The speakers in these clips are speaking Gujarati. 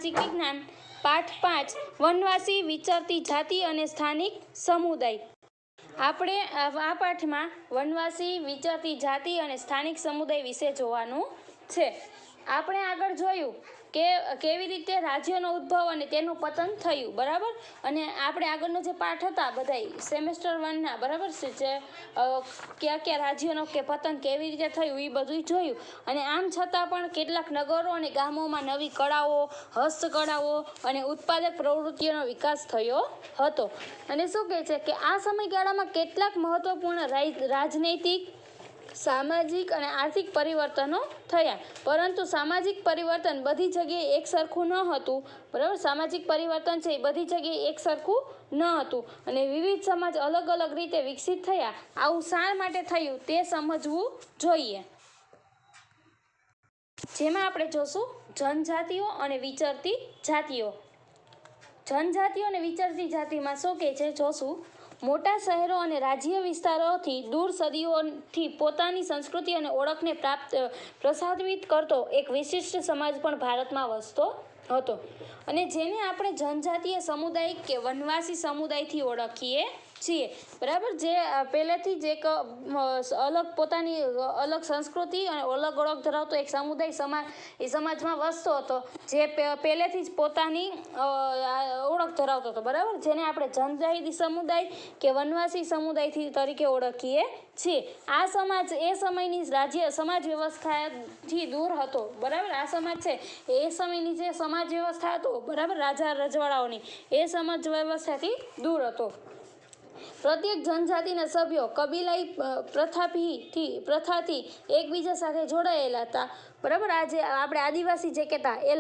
સામાજિક વિજ્ઞાન પાઠ 5 વનવાસી વિચરતી જાતિ અને સ્થાનિક સમુદાય। આપણે આ પાઠમાં વનવાસી વિચરતી જાતિ અને સ્થાનિક સમુદાય વિશે જોવાનું છે। આપણે આગળ જોયું કે કેવી રીતે રાજ્યનો ઉદ્ભવ અને તેનું પતન થયું, બરાબર। અને આપણે આગળનો જે પાઠ હતા બધાય સેમેસ્ટર 1ના, બરાબર છે, જે કયા રાજ્યનો કે પતન કેવી રીતે થયું એ બધું જોયું। અને આમ છતાં પણ કેટલાક નગરો અને ગામોમાં નવી કળાઓ, હસ્તકળાઓ અને ઉત્પાદક પ્રવૃત્તિઓનો વિકાસ થયો હતો। અને શું કહે છે કે આ સમયગાળામાં કેટલાક મહત્વપૂર્ણ રાજનૈતિક, સામાજિક અને આર્થિક પરિવર્તનો થયા, પરંતુ સામાજિક પરિવર્તન બધી જગ્યાએ એક સરખું ન હતું, બરાબર। સામાજિક પરિવર્તન છે એ બધી જગ્યાએ એક સરખું ન હતું અને વિવિધ સમાજ અલગ અલગ રીતે વિકસિત થયા। આવું શા માટે થયું તે સમજવું જોઈએ, જેમાં આપણે જોશું જનજાતિઓ અને વિચરતી જાતિઓ। જનજાતિઓ અને વિચરતી જાતિમાં શું કહે છે જોશું। મોટા શહેરો અને રાજ્ય વિસ્તારોથી દૂર સદીઓથી પોતાની સંસ્કૃતિ અને ઓળખને પ્રસારિત કરતો એક વિશિષ્ટ સમાજ પણ ભારતમાં વસતો હતો, અને જેને આપણે જનજાતીય સમુદાય કે વનવાસી સમુદાયથી ઓળખીએ છીએ, બરાબર। જે પહેલેથી જ એક અલગ પોતાની અલગ સંસ્કૃતિ અને અલગ ઓળખ ધરાવતો એક સમુદાય એ સમાજમાં વસતો હતો, જે પહેલેથી જ પોતાની ઓળખ ધરાવતો હતો, બરાબર। જેને આપણે જનજાતિ સમુદાય કે વનવાસી સમુદાયથી તરીકે ઓળખીએ છીએ। આ સમાજ એ સમયની સમાજ વ્યવસ્થાથી દૂર હતો, બરાબર। આ સમાજ છે એ સમયની જે સમાજ વ્યવસ્થા હતો, બરાબર, રાજા રજવાડાઓની, એ સમાજ વ્યવસ્થાથી દૂર હતો। પ્રત્યેક જનજાતિના સભ્યો કબીલાઈ પ્રથાથી એકબીજા સાથે જોડાયેલા હતા, બરાબર। આ જે આપણે આદિવાસી જે કહેતા એ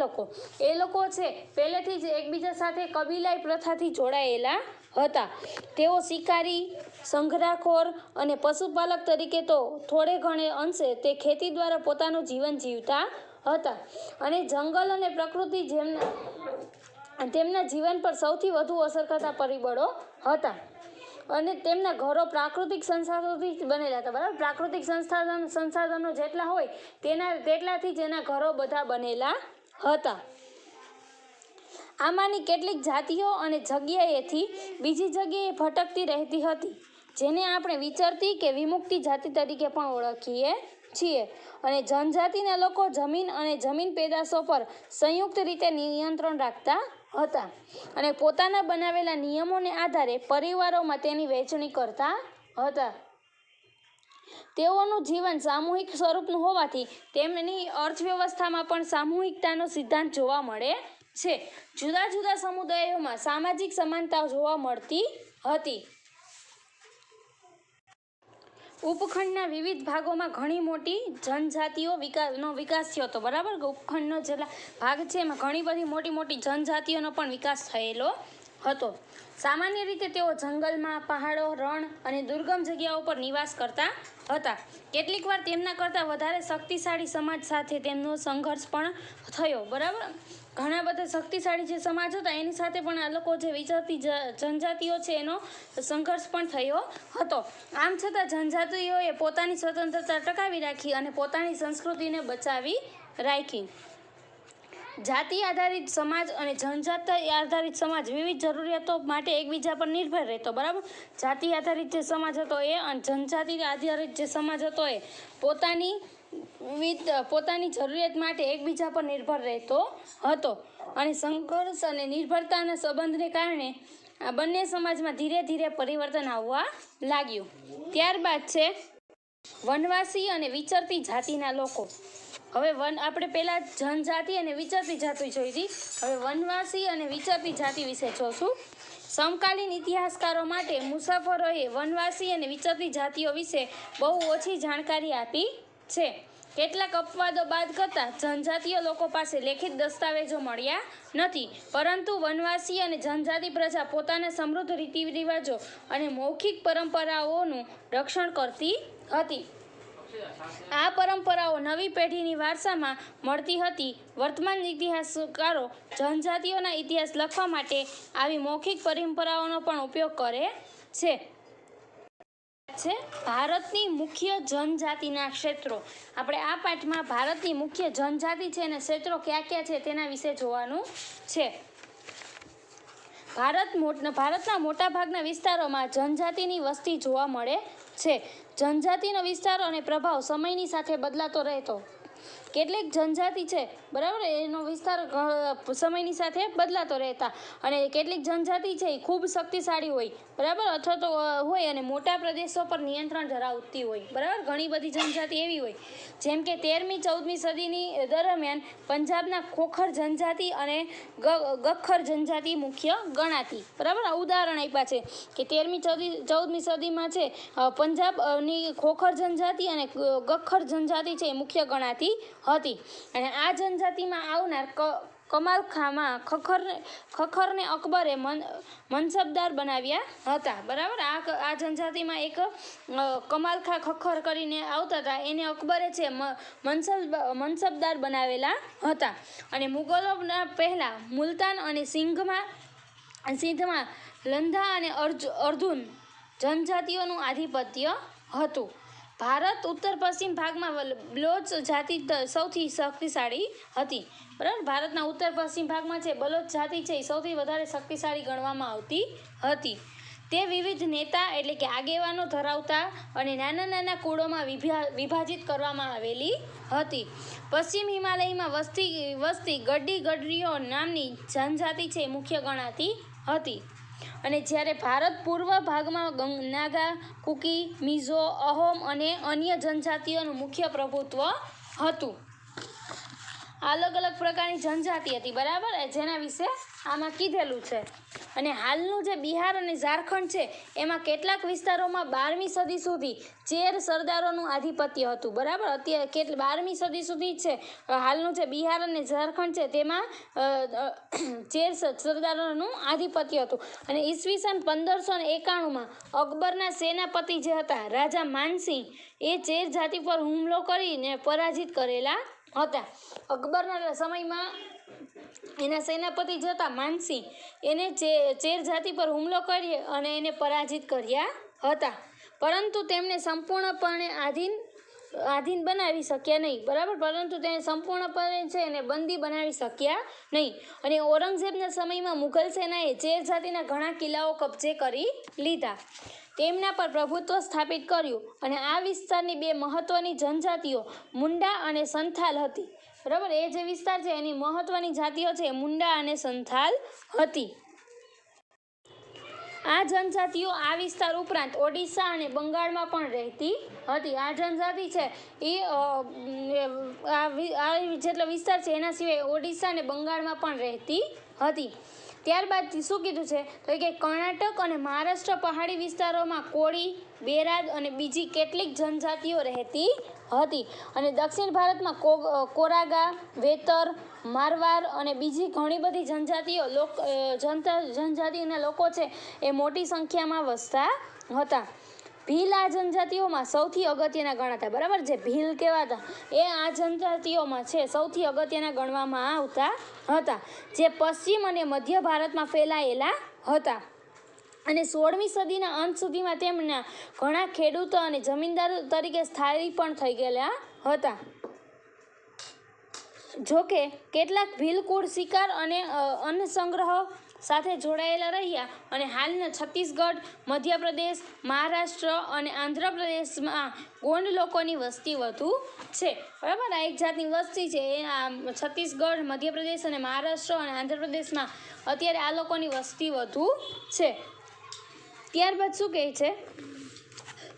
લોકો છે પહેલેથી જ એકબીજા સાથે કબીલાઈ પ્રથાથી જોડાયેલા હતા। તેઓ શિકારી, સંઘરાખોર અને પશુપાલક તરીકે તો થોડે ઘણે અંશે તે ખેતી દ્વારા પોતાનું જીવન જીવતા હતા, અને જંગલ અને પ્રકૃતિ તેમના જીવન પર સૌથી વધુ અસર કરતા પરિબળો હતા, અને તેમના ઘરો પ્રાકૃતિક સંસાધનોથી બનેલા હતા, બરાબર। પ્રાકૃતિક સંસાધનો જેટલા હોય તેટલાથી જ એના ઘરો બધા બનેલા હતા। આમાંની કેટલીક જાતિઓ અને જગ્યાએથી બીજી જગ્યાએ ભટકતી રહેતી હતી, જેને આપણે વિચરતી કે વિમુક્તિ જાતિ તરીકે પણ ઓળખીએ છીએ। અને જનજાતિના લોકો જમીન અને જમીન પેદાશો પર સંયુક્ત રીતે નિયંત્રણ રાખતા હતા, અને પોતાના બનાવેલા નિયમોને આધારે પરિવારોમાં તેની વહેંચણી કરતા હતા। તેઓનું જીવન સામૂહિક સ્વરૂપનું હોવાથી તેમની અર્થવ્યવસ્થામાં પણ સામૂહિકતાનો સિદ્ધાંત જોવા મળે છે। જુદા જુદા સમુદાયોમાં સામાજિક સમાનતા જોવા મળતી હતી। ઉપખંડના વિવિધ ભાગોમાં ઘણી મોટી જનજાતિઓનો વિકાસ થયો હતો, બરાબર। ઉપખંડનો જેટલા ભાગ છે એમાં ઘણી બધી મોટી જનજાતિઓનો પણ વિકાસ થયેલો હતો। સામાન્ય રીતે તેઓ જંગલમાં, પહાડો, રણ અને દુર્ગમ જગ્યાઓ પર નિવાસ કરતા હતા। કેટલીક વાર તેમના કરતાં વધારે શક્તિશાળી સમાજ સાથે તેમનો સંઘર્ષ પણ થયો, બરાબર। ઘણા બધા શક્તિશાળી જે સમાજ હતા એની સાથે પણ આ લોકો જે વિચરતી જનજાતિઓ છે એનો સંઘર્ષ પણ થયો હતો। આમ છતાં જનજાતિઓએ પોતાની સ્વતંત્રતા ટકાવી રાખી અને પોતાની સંસ્કૃતિને બચાવી રાખી। જાતિ આધારિત સમાજ અને જનજાતિ આધારિત સમાજ વિવિધ જરૂરિયાતો માટે એકબીજા પર નિર્ભર રહેતો, બરાબર। જાતિ આધારિત જે સમાજ હતો એ અને જનજાતિ આધારિત જે સમાજ હતો એ પોતાની જરૂરિયાત માટે એકબીજા પર નિર્ભર રહેતો હતો, અને સંઘર્ષ અને નિર્ભરતાના સંબંધને કારણે આ બંને સમાજમાં ધીરે ધીરે પરિવર્તન આવવા લાગ્યું। ત્યારબાદ છે વનવાસી અને વિચરતી જાતિના લોકો। હવે આપણે પહેલા જનજાતિ અને વિચરતી જાતિ જોઈ હતી, હવે વનવાસી અને વિચરતી જાતિ વિશે જોશું। સમકાલીન ઇતિહાસકારો માટે મુસાફરોએ વનવાસી અને વિચરતી જાતિઓ વિશે બહુ ઓછી જાણકારી આપી છે। કેટલાક અપવાદો બાદ કરતાં જનજાતીય લોકો પાસે લેખિત દસ્તાવેજો મળ્યા નથી, પરંતુ વનવાસી અને જનજાતિ પ્રજા પોતાના સમૃદ્ધ રીતિરિવાજો અને મૌખિક પરંપરાઓનું રક્ષણ કરતી હતી। આ પરંપરાઓ નવી પેઢીની વારસામાં મળતી હતી। વર્તમાન ઇતિહાસકારો જનજાતિઓના ઇતિહાસ લખવા માટે આવી મૌખિક પરંપરાઓનો પણ ઉપયોગ કરે છે। છે ભારતની મુખ્ય જનજાતિના ક્ષેત્રો. આપણે આ પાઠમાં ભારતની મુખ્ય જનજાતિ છે અને ક્ષેત્રો કયા કયા છે તેના વિશે જોવાનું છે. ભારતના મોટાભાગના વિસ્તારોમાં જનજાતિની વસ્તી જોવા મળે છે. જનજાતિનો વિસ્તાર અને પ્રભાવ સમયની સાથે બદલાતો રહેતો. કેટલીક જનજાતિ છે બરાબર, એનો વિસ્તાર સમયની સાથે બદલાતો રહેતા, અને કેટલીક જનજાતિ છે એ ખૂબ શક્તિશાળી હોય બરાબર, અથવા તો હોય અને મોટા પ્રદેશો પર નિયંત્રણ ધરાવતી હોય બરાબર. ઘણી બધી જનજાતિ એવી હોય, જેમ કે 13મી-14મી સદીની દરમિયાન પંજાબના ખોખર જનજાતિ અને ગખ્ખર જનજાતિ મુખ્ય ગણાતી બરાબર. આ ઉદાહરણ આપ્યા છે કે 13મી-14મી સદીમાં છે પંજાબની ખોખર જનજાતિ અને ગખ્ખર જનજાતિ છે એ મુખ્ય ગણાતી હતી. અને આ જનજાતિમાં આવનાર કમાલખામાં ખખરને અકબરે મનસબદાર બનાવ્યા હતા બરાબર. આ જનજાતિમાં એક કમાલખા ખખર કરીને આવતા હતા, એને અકબરે છે મનસબદાર બનાવેલા હતા. અને મુગલોના પહેલા મુલતાન અને સિંધમાં લંધા અને અર્ધુન જનજાતિઓનું આધિપત્ય હતું. ભારત ઉત્તર પશ્ચિમ ભાગમાં બલોચ જાતિ સૌથી શક્તિશાળી હતી બરાબર. ભારતના ઉત્તર પશ્ચિમ ભાગમાં છે બલોચ જાતિ છે એ સૌથી વધારે શક્તિશાળી ગણવામાં આવતી હતી. તે વિવિધ નેતા એટલે કે આગેવાનો ધરાવતા અને નાના નાના કુળોમાં વિભાજિત કરવામાં આવેલી હતી. પશ્ચિમ હિમાલયમાં વસતી ગડ્ડીઓ નામની જનજાતિ છે મુખ્ય ગણાતી હતી. અને જ્યારે ભારત પૂર્વ ભાગમાં નાગા, કુકી, મિઝો, અહોમ અને અન્ય જનજાતિઓનું મુખ્ય પ્રભુત્વ હતું. અલગ અલગ પ્રકારની જનજાતિ હતી બરાબર, જેના વિશે આમાં કીધેલું છે. અને હાલનું જે બિહાર અને ઝારખંડ છે એમાં કેટલાક વિસ્તારોમાં 12મી સદી સુધી ચેર સરદારોનું આધિપત્ય હતું બરાબર. અત્યારે 12મી સદી સુધી છે હાલનું જે બિહાર અને ઝારખંડ છે તેમાં ચેર સરદારોનું આધિપત્ય હતું. અને ઈસવીસન 1591માં અકબરના સેનાપતિ જે હતા રાજા માનસિંહ એ ચેર જાતિ પર હુમલો કરીને પરાજિત કરેલા હતા. અકબરના સમયમાં એના સેનાપતિ જે હતા માનસિંહ, એને ચેર જાતિ પર હુમલો કરી અને એને પરાજિત કર્યા હતા. પરંતુ તેમને સંપૂર્ણપણે આધીન બનાવી શક્યા નહીં બરાબર. પરંતુ તેને સંપૂર્ણપણે છે એને બંદી બનાવી શક્યા નહીં. અને ઔરંગઝેબના સમયમાં મુઘલ સેનાએ ચેર જાતિના ઘણા કિલ્લાઓ કબજે કરી લીધા, તેમના પર પ્રભુત્વ સ્થાપિત કર્યું. અને આ વિસ્તારની બે મહત્વની જનજાતિઓ મુંડા અને સંથાલ હતી બરાબર. એ જે વિસ્તાર છે એની મહત્વની જાતિઓ છે મુંડા અને સંથાલ હતી. આ જનજાતિઓ આ વિસ્તાર ઉપરાંત ઓડિશા અને બંગાળમાં પણ રહેતી હતી. આ જનજાતિ છે એ જેટલો વિસ્તાર છે એના સિવાય ઓડિશા અને બંગાળમાં પણ રહેતી હતી. ત્યારબાદ શું કીધું છે તો કે કર્ણાટક અને મહારાષ્ટ્ર પહાડી વિસ્તારોમાં કોળી, બેરાદ અને બીજી કેટલીક જનજાતિઓ રહેતી હતી. અને દક્ષિણ ભારતમાં કોરાગા, વેતર, મારવાર અને બીજી ઘણી બધી જનજાતિઓના લોકો છે એ મોટી સંખ્યામાં વસતા હતા. ભીલ આ જનજાતિઓમાં સૌથી અગત્યના ગણાતા બરાબર. જે ભીલ કહેવાતા એ આ જનજાતિઓમાં છે સૌથી અગત્યના ગણવામાં આવતા હતા, જે પશ્ચિમ અને મધ્ય ભારતમાં ફેલાયેલા હતા. અને 16મી સદીના અંત સુધીમાં તેમના ઘણા ખેડૂતો અને જમીનદાર તરીકે સ્થાયી પણ થઈ ગયેલા હતા. જોકે કેટલાક ભીલ કુળ શિકાર અને અન્ન સંગ્રહ સાથે જોડાયેલા રહ્યા. અને હાલના છત્તીસગઢ, મધ્યપ્રદેશ, મહારાષ્ટ્ર અને આંધ્રપ્રદેશમાં ગોંડ લોકોની વસ્તી વધુ છે બરાબર. આ એક જાતની વસ્તી છે એ આ છત્તીસગઢ, મધ્યપ્રદેશ અને મહારાષ્ટ્ર અને આંધ્રપ્રદેશમાં અત્યારે આ લોકોની વસ્તી વધુ છે. ત્યારબાદ શું કહે છે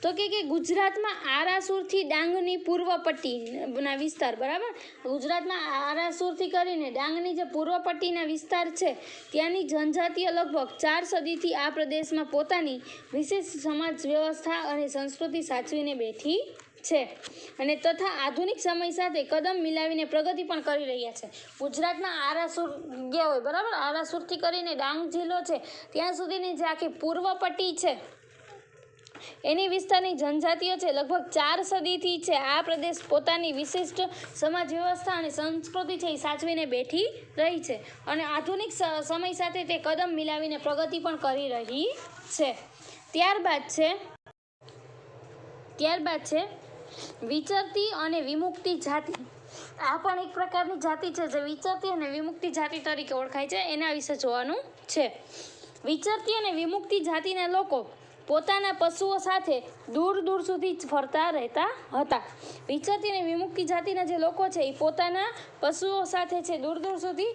તો કે ગુજરાતમાં આરાસુરથી ડાંગની પૂર્વ પટ્ટીના વિસ્તાર બરાબર. ગુજરાતમાં આરાસુરથી કરીને ડાંગની જે પૂર્વ પટ્ટીના વિસ્તાર છે ત્યાંની જનજાતિઓ લગભગ 4 સદીથી આ પ્રદેશમાં પોતાની વિશેષ સમાજ વ્યવસ્થા અને સંસ્કૃતિ સાચવીને બેઠી છે. અને તથા આધુનિક સમય સાથે કદમ મિલાવીને પ્રગતિ પણ કરી રહ્યા છે. ગુજરાતમાં આરાસુર ગયા હોય બરાબર, આરાસુરથી કરીને ડાંગ જિલ્લો છે ત્યાં સુધીની જે આખી પૂર્વ પટ્ટી છે એની વિસ્તારની જનજાતિઓ છે લગભગ 4 સદીથી છે આ પ્રદેશ પોતાની વિશિષ્ટ સમાજ વ્યવસ્થા અને સંસ્કૃતિ છે એ સાચવીને બેઠી રહી છે. અને આધુનિક સમય સાથે તે કદમ મિલાવીને પ્રગતિ પણ કરી રહી છે. ત્યારબાદ છે ત્યારબાદ છે વિચરતી અને વિમુક્તિ જાતિ. આ પણ એક પ્રકારની જાતિ છે જે વિચરતી અને વિમુક્તિ જાતિ તરીકે ઓળખાય છે. એના વિશે જોવાનું છે. વિચરતી અને વિમુક્તિ જાતિના લોકો પોતાના પશુઓ સાથે દૂર દૂર સુધી ફરતા રહેતા હતા. વિચરતી અને વિમુક્તિ જાતિના જે લોકો છે એ પોતાના પશુઓ સાથે છે દૂર દૂર સુધી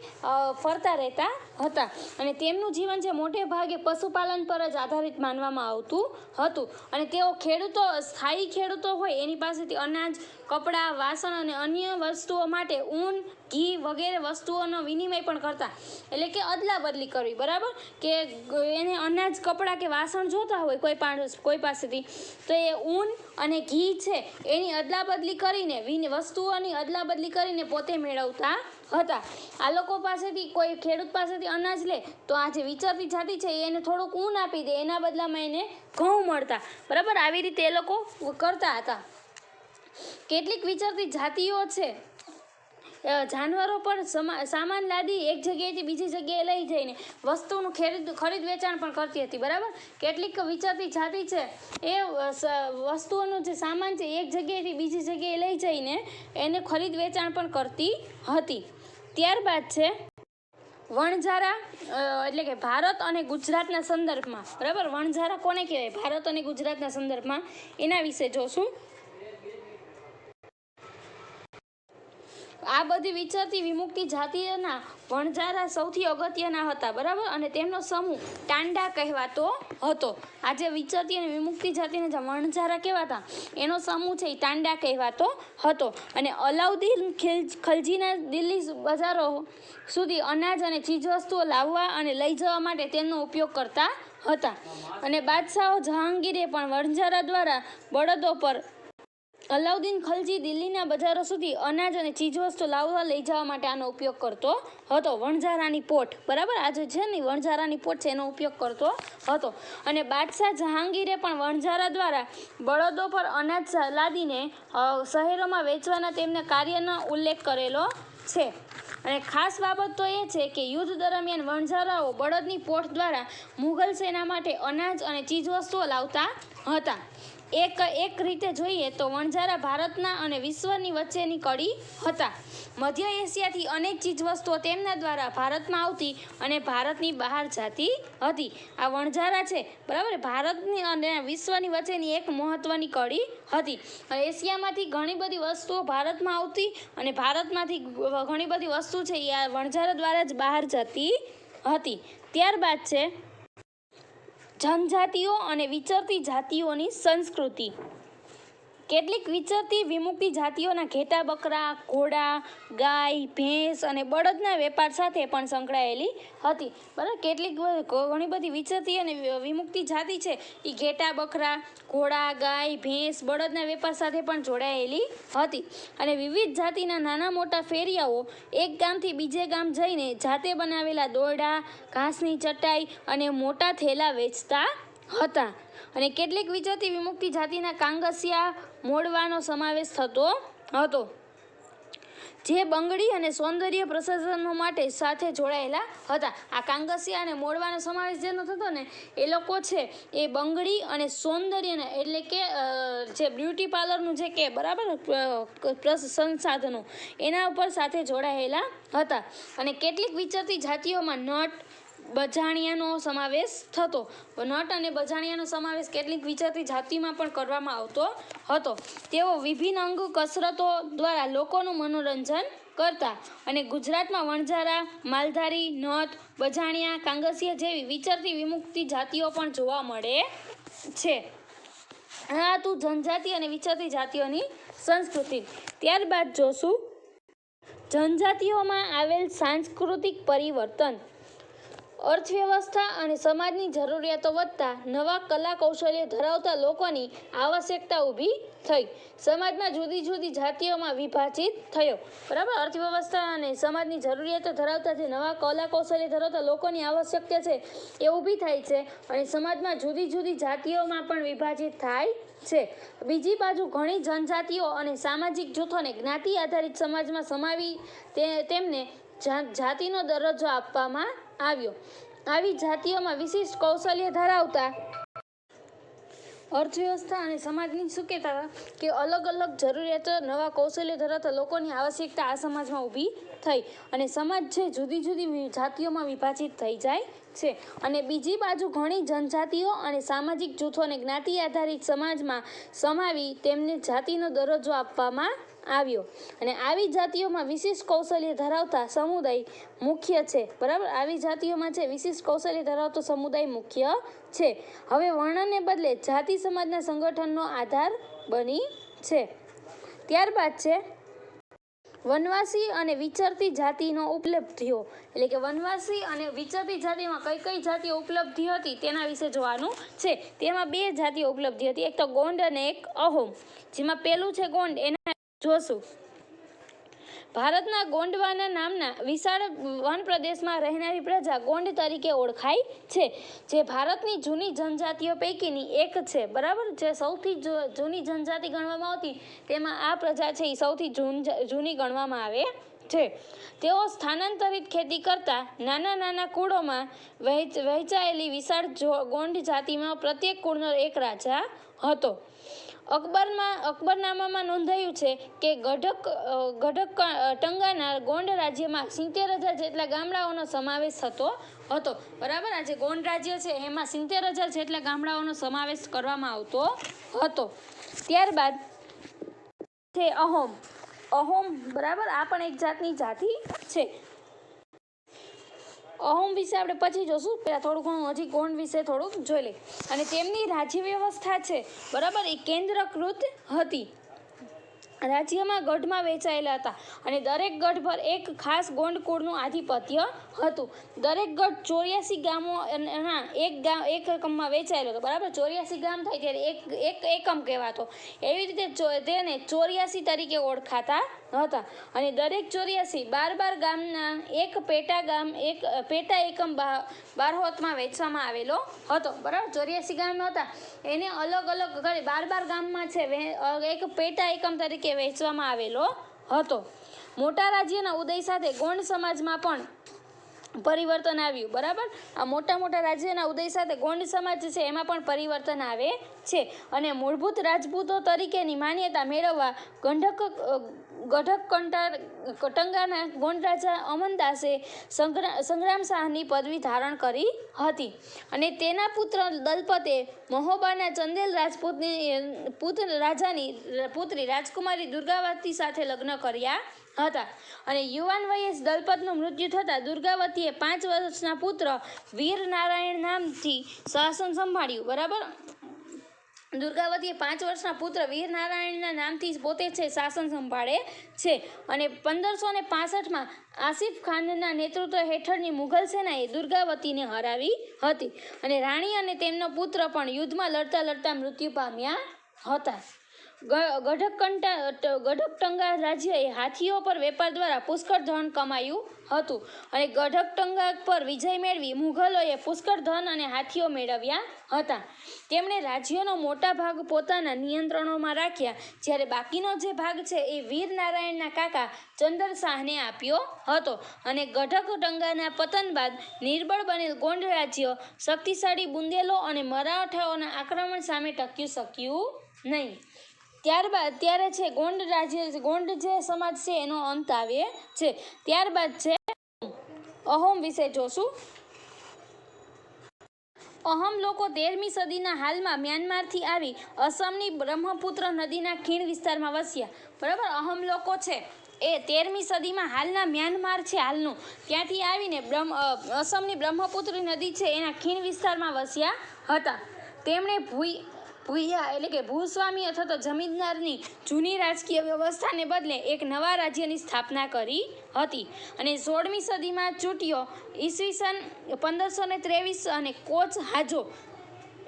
ફરતા રહેતા હતા અને તેમનું જીવન છે મોટે ભાગે પશુપાલન પર જ આધારિત માનવામાં આવતું હતું અને તેઓ ખેડૂતો, સ્થાયી ખેડૂતો હોય એની પાસેથી અનાજ, કપડાં, વાસણ અને અન્ય વસ્તુઓ માટે ઊન, ઘી વગેરે વસ્તુઓનો વિનિમય પણ કરતા. એટલે કે અદલા બદલી કરવી, બરાબર, કે એને અનાજ, કપડાં કે વાસણ જોતા હોય કોઈ પાસેથી, તો એ ઊન અને ઘી છે એની અદલા બદલી કરીને વસ્તુઓની અદલા બદલી કરીને પોતે મેળવતા હતા. આ લોકો પાસેથી, કોઈ ખેડૂત પાસેથી અનાજ લે તો આ જે વિચરતી જાતિ છે એને થોડુંક ઊન આપી દે, એના બદલામાં એને ઘઉં મળતા, બરાબર. આવી રીતે એ લોકો કરતા હતા. કેટલીક વિચરતી જાતિઓ છે જાનવરો પર સામાન લાદી એક જગ્યાએથી બીજી જગ્યાએ લઈ જઈને વસ્તુનું ખરીદ વેચાણ પણ કરતી હતી, બરાબર. કેટલીક વિચરતી જાતિ છે એ વસ્તુઓનો જે સામાન છે એક જગ્યાએથી બીજી જગ્યાએ લઈ જઈને એને ખરીદ વેચાણ પણ કરતી હતી. ત્યારબાદ છે વણઝારા, એટલે કે ભારત અને ગુજરાતના સંદર્ભમાં, બરાબર. વણઝારા કોને કહેવાય? ભારત અને ગુજરાતના સંદર્ભમાં, એના વિશે જોશું. આ બધી વિચરતી વિમુક્તિ જાતિઓના વણઝારા સૌથી અગત્યના હતા, બરાબર, અને તેમનો સમૂહ ટાંડા કહેવાતો હતો. આ જે વિચરતી અને વિમુક્તિ જાતિના જે વણઝારા કહેવાતા એનો સમૂહ છે એ ટાંડા કહેવાતો હતો અને અલાઉદ્દીન ખલજીના દિલ્હી બજારો સુધી અનાજ અને ચીજવસ્તુઓ લાવવા અને લઈ જવા માટે તેમનો ઉપયોગ કરતા હતા અને બાદશાહ જહાંગીરે પણ વણઝારા દ્વારા બળદો પર અલાઉદ્દીન ખલજી દિલ્હીના બજારો સુધી અનાજ અને ચીજવસ્તુ લાવવા લઈ જવા માટે આનો ઉપયોગ કરતો હતો. વણઝારાની પોટ, બરાબર, આ જે છે ને વણઝારાની પોટ છે એનો ઉપયોગ કરતો હતો અને બાદશાહ જહાંગીરે પણ વણઝારા દ્વારા બળદો પર અનાજ લાદીને શહેરોમાં વેચવાના તેમના કાર્યનો ઉલ્લેખ કરેલો છે. અને ખાસ બાબત તો એ છે કે યુદ્ધ દરમિયાન વણઝારાઓ બળદની પોટ દ્વારા મુઘલ સેના માટે અનાજ અને ચીજવસ્તુઓ લાવતા હતા. એક રીતે જોઈએ તો વણઝારા ભારતના અને વિશ્વની વચ્ચેની કડી હતા. મધ્ય એશિયાથી અનેક ચીજવસ્તુઓ તેમના દ્વારા ભારતમાં આવતી અને ભારતની બહાર જતી હતી. આ વણઝારા છે, બરાબર, ભારતની અને વિશ્વની વચ્ચેની એક મહત્વની કડી હતી. એશિયામાંથી ઘણી બધી વસ્તુઓ ભારતમાં આવતી અને ભારતમાંથી ઘણી બધી વસ્તુ છે એ આ વણઝારા દ્વારા જ બહાર જતી હતી. ત્યારબાદ છે જનજાતિઓ અને વિચરતી જાતિઓની સંસ્કૃતિ. કેટલીક વિચરતી વિમુક્તિ જાતિઓના ઘેટા બકરા, ઘોડા, ગાય, ભેંસ અને બળદના વેપાર સાથે પણ સંકળાયેલી હતી, બરાબર. કેટલીક ઘણી બધી વિચરતી અને વિમુક્તિ જાતિ છે એ ઘેટા બકરા, ઘોડા, ગાય, ભેંસ, બળદના વેપાર સાથે પણ જોડાયેલી હતી અને વિવિધ જાતિના નાના મોટા ફેરિયાઓ એક ગામથી બીજે ગામ જઈને જાતે બનાવેલા દોરડા, ઘાસની ચટાઈ અને મોટા થેલા વેચતા હતા અને કેટલીક વિચરતી વિમુક્તિ જાતિના કાંગસિયા મોડવાનો સમાવેશ થતો હતો જે બંગડી અને સૌંદર્ય પ્રસાધનો માટે સાથે જોડાયેલા હતા. આ કાંગસિયા અને મોડવાનો સમાવેશ જેનો થતો ને એ લોકો છે એ બંગડી અને સૌંદર્યને, એટલે કે જે બ્યુટી પાર્લરનું જે કે, બરાબર, સંસાધનો એના ઉપર સાથે જોડાયેલા હતા અને કેટલીક વિચરતી જાતિઓમાં નટ, બજાણિયાનો સમાવેશ થતો. નટ અને બજાણિયાનો સમાવેશ કેટલીક વિચરતી જાતિમાં પણ કરવામાં આવતો હતો. તેઓ વિભિન્ન અંગ કસરતો દ્વારા લોકોનું મનોરંજન કરતા અને ગુજરાતમાં વણઝારા, માલધારી, નટ, બજાણિયા, કાંગસિયા જેવી વિચરતી વિમુક્તિ જાતિઓ પણ જોવા મળે છે. આ હતું જનજાતિ અને વિચરતી જાતિઓની સંસ્કૃતિ. ત્યારબાદ જોશું જનજાતિઓમાં આવેલ સાંસ્કૃતિક પરિવર્તન. અર્થવ્યવસ્થા અને સમાજની જરૂરિયાતો વધતા નવા કલા કૌશલ્ય ધરાવતા લોકોની આવશ્યકતા ઊભી થઈ. સમાજમાં જુદી જુદી જાતિઓમાં વિભાજિત થયો, બરાબર. અર્થવ્યવસ્થા અને સમાજની જરૂરિયાતો ધરાવતા જે નવા કલા કૌશલ્ય ધરાવતા લોકોની આવશ્યકતા છે એ ઊભી થાય છે અને સમાજમાં જુદી જુદી જાતિઓમાં પણ વિભાજિત થાય છે. બીજી બાજુ ઘણી જનજાતિઓ અને સામાજિક જૂથોને જ્ઞાતિ આધારિત સમાજમાં સમાવી તેમને જાતિનો દરજ્જો આપવામાં આવ્યો. આવી જાતિઓમાં વિશિષ્ટ કૌશલ્ય ધરાવતા અર્થવ્યવસ્થા અને સમાજની શું કહેતા હતા કે અલગ અલગ જરૂરિયાતો નવા કૌશલ્ય ધરાવતા લોકોની આવશ્યકતા આ સમાજમાં ઊભી થઈ અને સમાજ છે જુદી જુદી જાતિઓમાં વિભાજિત થઈ જાય છે અને બીજી બાજુ ઘણી જનજાતિઓ અને સામાજિક જૂથોને જ્ઞાતિ આધારિત સમાજમાં સમાવી તેમને જાતિનો દરજ્જો આપવામાં આવ્યો અને આવી જાતિઓમાં વિશિષ્ટ કૌશલ્ય ધરાવતા સમુદાય મુખ્ય છે બરાબર આવી જાતિઓમાં છે વિશિષ્ટ કૌશલ્ય ધરાવતો સમુદાય મુખ્ય છે હવે વર્ણનને બદલે જાતિ સમાજના સંગઠનનો આધાર બની છે ત્યારબાદ છે વનવાસી અને વિચરતી જાતિનો ઉપલબ્ધિઓ એટલે કે વનવાસી અને વિચરતી જાતિમાં કઈ કઈ જાતિઓ ઉપલબ્ધિ હતી તેના વિશે જોવાનું છે તેમાં બે જાતિઓ ઉપલબ્ધિ હતી એક તો ગોંડ અને એક અહોમ જેમાં પહેલું છે ગોંડ એના જોશું ભારતના ગોંડવાના નામના વિશાળ વન પ્રદેશમાં રહેનારી પ્રજા ગોંડ તરીકે ઓળખાય છે જે ભારતની જૂની જનજાતિઓ પૈકીની એક છે બરાબર જે સૌથી જૂની જનજાતિ ગણવામાં આવતી તેમાં આ પ્રજા છે એ સૌથી જૂની ગણવામાં આવે છે તેઓ સ્થાનાંતરિત ખેતી કરતા નાના નાના કુળોમાં વહેંચાયેલી વિશાળ ગોંડ જાતિમાં પ્રત્યેક કુળનો એક રાજા હતો અકબરનામામાં નોંધાયું છે કે ગઢક ટંગાના ગોંડ રાજ્યમાં 70,000 જેટલા ગામડાઓનો સમાવેશ થતો હતો બરાબર આ જે ગોંડ રાજ્ય છે એમાં 70,000 જેટલા ગામડાઓનો સમાવેશ કરવામાં આવતો હતો ત્યારબાદ છે અહોમ બરાબર આ પણ એક જાતની જાતિ છે અહોમ વિશે આપણે પછી જોશું પહેલાં થોડું ઘણું હજી ગોંડ વિશે થોડુંક જોઈ લઈએ અને તેમની રાજ્ય વ્યવસ્થા છે બરાબર એ કેન્દ્રકૃત હતી રાજ્યમાં ગઢમાં વહેંચાયેલા હતા અને દરેક ગઢ પર એક ખાસ ગોંડ કુળનું આધિપત્ય હતું દરેક ગઢ 84 ગામોના એક એકમમાં વહેંચાયેલો હતો બરાબર 84 ગામ થાય ત્યારે એક એકમ કહેવાતો એવી રીતે તેને 84 તરીકે ઓળખાતા હતા અને દરેક 84 12 ગામના એક પેટા એકમ બારહોતમાં વહેંચવામાં આવેલો હતો બરાબર 84 ગામ હતા એને અલગ અલગ 12 ગામમાં છે એક પેટા એકમ તરીકે વહેંચવામાં આવેલો હતો મોટા રાજ્યના ઉદય સાથે ગોંડ સમાજમાં પણ પરિવર્તન આવ્યું બરાબર આ મોટા રાજ્યના ઉદય સાથે ગોંડ સમાજ છે એમાં પણ પરિવર્તન આવે છે અને મૂળભૂત રાજપૂતો તરીકેની માન્યતા મેળવવા ટંગાના ગોંડ રાજા અમનદાસે સંગ્રામ શાહની પદવી ધારણ કરી હતી અને તેના પુત્ર દલપતે મહોબાના ચંદેલ રાજપૂતની રાજાની પુત્રી રાજકુમારી દુર્ગાવતી સાથે લગ્ન કર્યા હતા અને યુવાન વયે દલપતનું મૃત્યુ થતાં દુર્ગાવતીએ 5 વર્ષના પુત્ર વીર નારાયણ નામથી શાસન સંભાળ્યું બરાબર દુર્ગાવતીએ 5 વર્ષના પુત્ર વીર નારાયણના નામથી પોતે છે શાસન સંભાળે છે અને 1565માં આસિફ ખાનના નેતૃત્વ હેઠળની મુઘલ સેનાએ દુર્ગાવતીને હરાવી હતી અને રાણી અને તેમનો પુત્ર પણ યુદ્ધમાં લડતા મૃત્યુ પામ્યા હતા ગઢકટંગા રાજ્યએ હાથીઓ પર વેપાર દ્વારા પુષ્કળ ધન કમાયું હતું અને ગઢકટંગા પર વિજય મેળવી મુઘલોએ પુષ્કળ ધન અને હાથીઓ મેળવ્યા હતા તેમણે રાજ્યનો મોટા ભાગ પોતાના નિયંત્રણોમાં રાખ્યા જ્યારે બાકીનો જે ભાગ છે એ વીર નારાયણના કાકા ચંદર શાહને આપ્યો હતો અને ગઢકટંગાના પતન બાદ નિર્બળ બનેલ ગોંડ રાજ્ય શક્તિશાળી બુંદેલો અને મરાઠાઓના આક્રમણ સામે ટક્યું શક્યું નહીં ત્યારે છે ગોંડ જે સમાજ છે એનો અંત આવે છે ત્યારબાદ છે અહોમ વિશે જોશું અહમ લોકો 13મી સદીના હાલમાં મ્યાનમારથી આવી અસમની બ્રહ્મપુત્ર નદીના ખીણ વિસ્તારમાં વસ્યા બરાબર અહમ લોકો છે એ 13મી સદીમાં હાલના મ્યાનમાર છે હાલનું ત્યાંથી આવીને અસમની બ્રહ્મપુત્ર નદી છે એના ખીણ વિસ્તારમાં વસ્યા હતા તેમણે ભૂયા એટલે કે ભૂસ્વામી અથવા તો જમીનદારની જૂની રાજકીય વ્યવસ્થાને બદલે એક નવા રાજ્યની સ્થાપના કરી હતી અને 16મી સદીમાં ચૂંટ્યો ઈસવીસન 1523 અને કોચ હાજો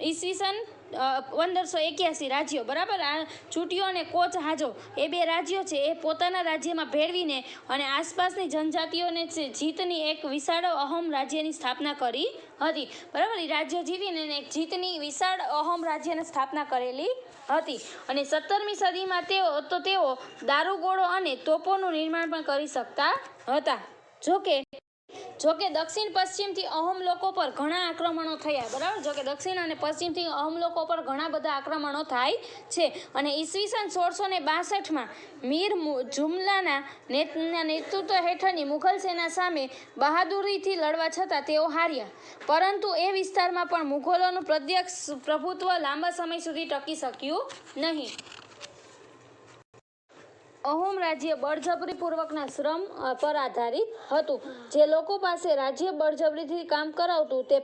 ઈસવીસન 1581 રાજ્યો બરાબર આ ચૂંટ્યો અને કોચ હાજો એ બે રાજ્યો છે એ પોતાના રાજ્યમાં ભેળવીને અને આસપાસની જનજાતિઓને જીતની એક વિશાળ અહોમ રાજ્યની સ્થાપના કરી હતી બરાબર એ રાજ્યો જીતીને એક જીતની વિશાળ અહોમ રાજ્યની સ્થાપના કરેલી હતી અને 17મી સદીમાં તેઓ દારૂગોળો અને તોપોનું નિર્માણ પણ કરી શકતા હતા જોકે જોકે દક્ષિણ પશ્ચિમથી અહોમ લોકો પર ઘણા આક્રમણો થયા, બરાબર. જોકે દક્ષિણ અને પશ્ચિમથી અહોમ લોકો પર ઘણા બધા આક્રમણો થાય છે. અને ઈસવીસન 1662માં મીર જુમલાના નેતૃત્વ હેઠળની મુઘલ સેના સામે બહાદુરીથી લડવા છતાં તેઓ હાર્યા, પરંતુ એ વિસ્તારમાં પણ મુઘલોનું પ્રત્યક્ષ પ્રભુત્વ લાંબા સમય સુધી ટકી શક્યું નહીં. અહોમ રાજ્ય બળજબરીપૂર્વકના શ્રમ પર આધારિત હતું. જે લોકો પાસે રાજ્ય બળજબરીથી કામ કરાવતું તે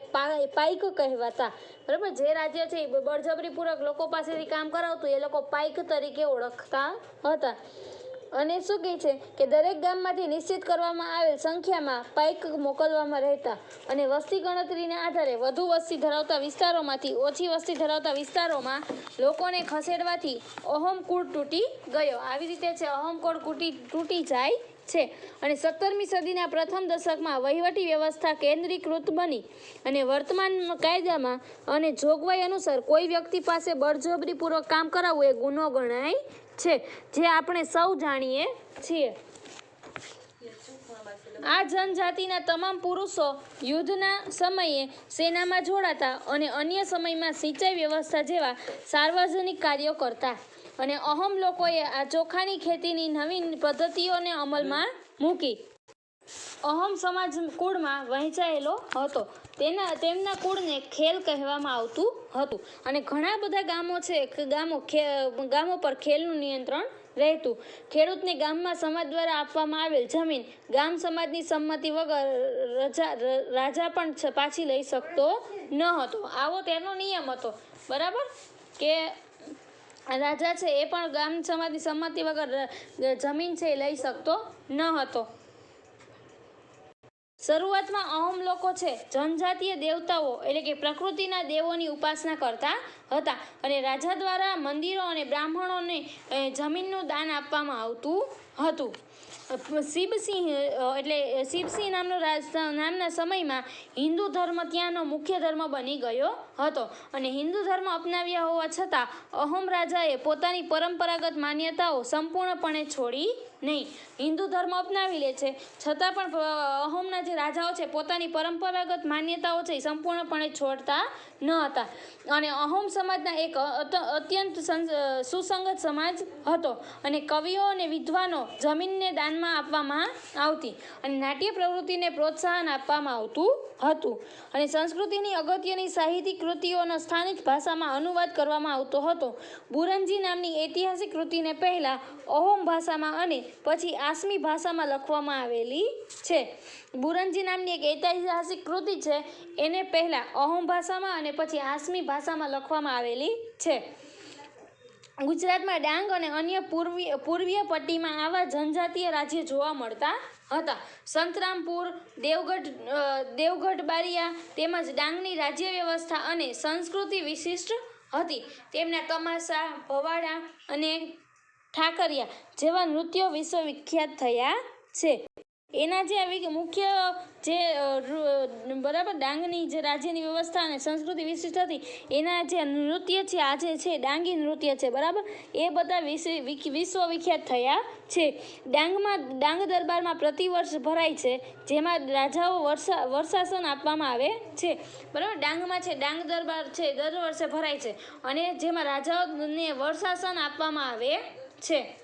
પાઇક કહેવાતા, બરાબર. જે રાજ્ય છે એ બળજબરીપૂર્વક લોકો પાસેથી કામ કરાવતું એ લોકો પાઇક તરીકે ઓળખતા હતા. અને શું કહે છે કે દરેક ગામમાંથી નિશ્ચિત કરવામાં આવેલ સંખ્યામાં પાઇક મોકલવામાં રહેતા અને વસ્તી ગણતરીના આધારે વધુ વસ્તી ધરાવતા વિસ્તારોમાંથી ઓછી વસ્તી ધરાવતા વિસ્તારોમાં લોકોને ખસેડવાથી અહોમ કુળ તૂટી ગયો. આવી રીતે છે અહોમ કુળ તૂટી જાય છે. અને 17મી સદીના પ્રથમ દશકમાં વહીવટી વ્યવસ્થા કેન્દ્રીકૃત બની અને વર્તમાન કાયદામાં અને જોગવાઈ અનુસાર કોઈ વ્યક્તિ પાસે બળજબરીપૂર્વક કામ કરાવવું એ ગુનો ગણાય છે, જે આપણે સૌ જાણીએ છીએ. આ જનજાતિના તમામ પુરુષો યુદ્ધના સમયે સેનામાં જોડાતા અને અન્ય સમયમાં સિંચાઈ વ્યવસ્થા જેવા સાર્વજનિક કાર્યો કરતા. અને અહોમ લોકોએ આ ચોખાની ખેતીની નવીન પદ્ધતિઓને અમલમાં મૂકી. અહોમ સમાજ કુળમાં વહેંચાયેલો હતો. તેમના કુળને ખેલ કહેવામાં આવતું હતું. અને ઘણા બધા ગામો પર ખેલનું નિયંત્રણ રહેતું. ખેડૂતને ગામમાં સમાજ દ્વારા આપવામાં આવેલ જમીન ગામ સમાજની સંમતિ વગર રાજા પણ પાછી લઈ શકતો ન હતો. આવો તેનો નિયમ હતો, બરાબર. કે રાજા છે એ પણ ગામ સમાજની સંમતિ વગર જમીન છે એ લઈ શકતો ન હતો. શરૂઆતમાં અહોમ લોકો છે જનજાતીય દેવતાઓ એટલે કે પ્રકૃતિના દેવોની ઉપાસના કરતા હતા. અને રાજા દ્વારા મંદિરો અને બ્રાહ્મણોને જમીનનું દાન આપવામાં આવતું હતું. શિબસિંહ નામના સમયમાં હિન્દુ ધર્મ ત્યાંનો મુખ્ય ધર્મ બની ગયો હતો. અને હિન્દુ ધર્મ અપનાવ્યા હોવા છતાં અહોમ રાજાએ પોતાની પરંપરાગત માન્યતાઓ સંપૂર્ણપણે છોડી નહીં. હિન્દુ ધર્મ અપનાવી લે છે છતાં પણ અહોમના જે રાજાઓ છે પોતાની પરંપરાગત માન્યતાઓ છે એ સંપૂર્ણપણે છોડતા ન હતા. અને અહોમ સમાજના એક અત્યંત સુસંગત સમાજ હતો. અને કવિઓ અને વિદ્વાનો જમીનને દાનમાં આપવામાં આવતી અને નાટ્ય પ્રવૃત્તિને પ્રોત્સાહન આપવામાં આવતું હતું. અને સંસ્કૃતિની અગત્યની સાહિત્યિક કૃતિઓનો સ્થાનિક ભાષામાં અનુવાદ કરવામાં આવતો હતો. બુરંજી નામની ઐતિહાસિક કૃતિને પહેલાં અહોમ ભાષામાં અને પછી આસમી ભાષામાં લખવામાં આવેલી છે. બુરંજી નામની એક ઐતિહાસિક કૃતિ છે એને પહેલાં અહોમ ભાષામાં અને પછી આસમી ભાષામાં લખવામાં આવેલી છે. ગુજરાતમાં ડાંગ અને અન્ય પૂર્વીય પટ્ટીમાં આવા જનજાતીય રાજ્ય જોવા મળતા હતા. સંતરામપુર, દેવગઢ બારિયા તેમજ ડાંગની રાજ્ય વ્યવસ્થા અને સંસ્કૃતિ વિશિષ્ટ હતી. તેમના તમાસા, ભવાડા અને ઠાકરિયા જેવા નૃત્યો વિશ્વવિખ્યાત થયા છે. એના જે મુખ્ય જે બરાબર ડાંગની જે રાજ્યની વ્યવસ્થા અને સંસ્કૃતિ વિશિષ્ટ હતી એના જે નૃત્ય છે આજે છે ડાંગી નૃત્ય છે, બરાબર. એ બધા વિશ્વવિખ્યાત થયા છે. ડાંગ દરબારમાં પ્રતિવર્ષ ભરાય છે જેમાં રાજાઓ વર્ષાસન આપવામાં આવે છે, બરાબર. ડાંગમાં છે ડાંગ દરબાર છે દર વર્ષે ભરાય છે અને જેમાં રાજાઓને વર્ષાસન આપવામાં આવે છે.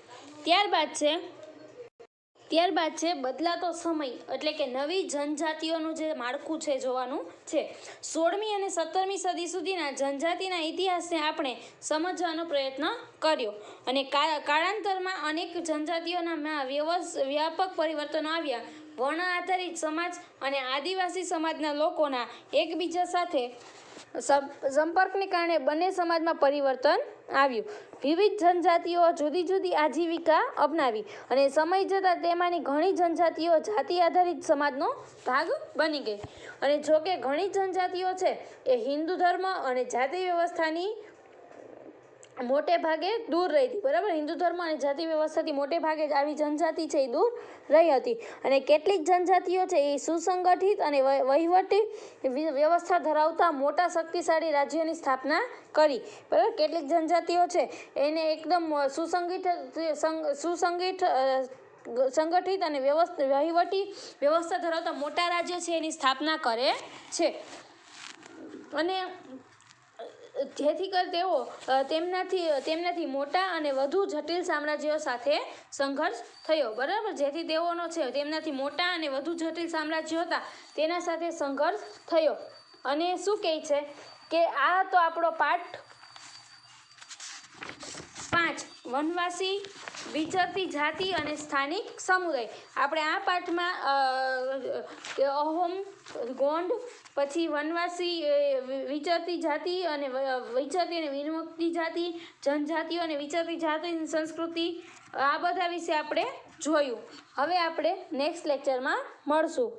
ત્યારબાદ છે બદલાતો સમય એટલે કે નવી જનજાતિઓનું જે માળખું છે જોવાનું છે. 16મી અને 17મી સદી સુધીના જનજાતિના ઇતિહાસને આપણે સમજવાનો પ્રયત્ન કર્યો અને કાળાંતરમાં અનેક જનજાતિઓના વ્યાપક પરિવર્તનો આવ્યા. વર્ણ આધારિત સમાજ અને આદિવાસી સમાજના લોકોના એકબીજા સાથે સંપર્કને કારણે બંને સમાજમાં પરિવર્તન આવ્યું. વિવિધ જનજાતિઓ જુદી જુદી આજીવિકા અપનાવી અને સમય જતાં તેમાંની ઘણી જનજાતિઓ જાતિ આધારિત સમાજનો ભાગ બની ગઈ. અને જો કે ઘણી જનજાતિઓ છે એ હિન્દુ ધર્મ અને જાતિ વ્યવસ્થાની મોટે ભાગે દૂર રહી હતી, બરાબર. હિન્દુ ધર્મ અને જાતિ વ્યવસ્થાથી મોટે ભાગે જ આવી જનજાતિ છે એ દૂર રહી હતી. અને કેટલીક જનજાતિઓ છે એ સુસંગઠિત અને વહીવટી વ્યવસ્થા ધરાવતા મોટા શક્તિશાળી રાજ્યોની સ્થાપના કરી, બરાબર. કેટલીક જનજાતિઓ છે એને એકદમ સુસંગઠિત સંગઠિત અને વહીવટી વ્યવસ્થા ધરાવતા મોટા રાજ્ય છે એની સ્થાપના કરે છે. અને જેથી કરી તેઓ તેમનાથી મોટા અને વધુ જટિલ સામ્રાજ્યો સાથે સંઘર્ષ થયો. બરાબર, જેથી તેઓનો છે તેમનાથી મોટા અને વધુ જટિલ સામ્રાજ્યો હતા તેના સાથે સંઘર્ષ થયો. અને શું કહે છે કે આ તો આપણો પાઠ 5 વનવાસી, વિચરતી જાતિ અને સ્થાનિક સમુદાય. આપણે આ પાઠમાં અહોમ, ગોંડ, પછી વનવાસી, વિચરતી જાતિ અને વિચરતી અને વિમુક્તિ જાતિ, જનજાતિઓ અને વિચરતી જાતિની સંસ્કૃતિ, આ બધા વિશે આપણે જોયું. હવે આપણે નેક્સ્ટ લેક્ચરમાં મળશું.